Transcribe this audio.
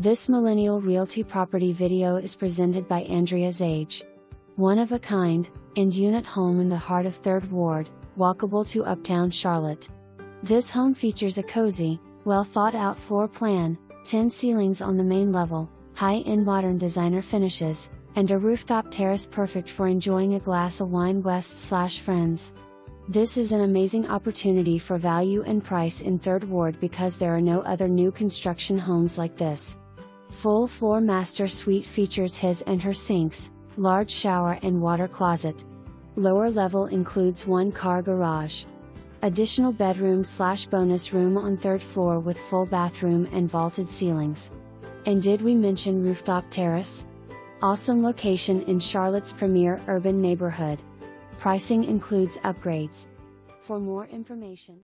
This Millennial Realty property video is presented by Andrea's Age. One of a kind, end-unit home in the heart of 3rd Ward, walkable to Uptown Charlotte. This home features a cozy, well-thought-out floor plan, 10 ceilings on the main level, high-end modern designer finishes, and a rooftop terrace perfect for enjoying a glass of wine west/friends. This is an amazing opportunity for value and price in 3rd Ward because there are no other new construction homes like this. Full floor master suite features his and her sinks, large shower and water closet. Lower level includes 1-car garage. Additional bedroom/bonus room on 3rd floor with full bathroom and vaulted ceilings. And did we mention rooftop terrace? Awesome location in Charlotte's premier urban neighborhood. Pricing includes upgrades. For more information,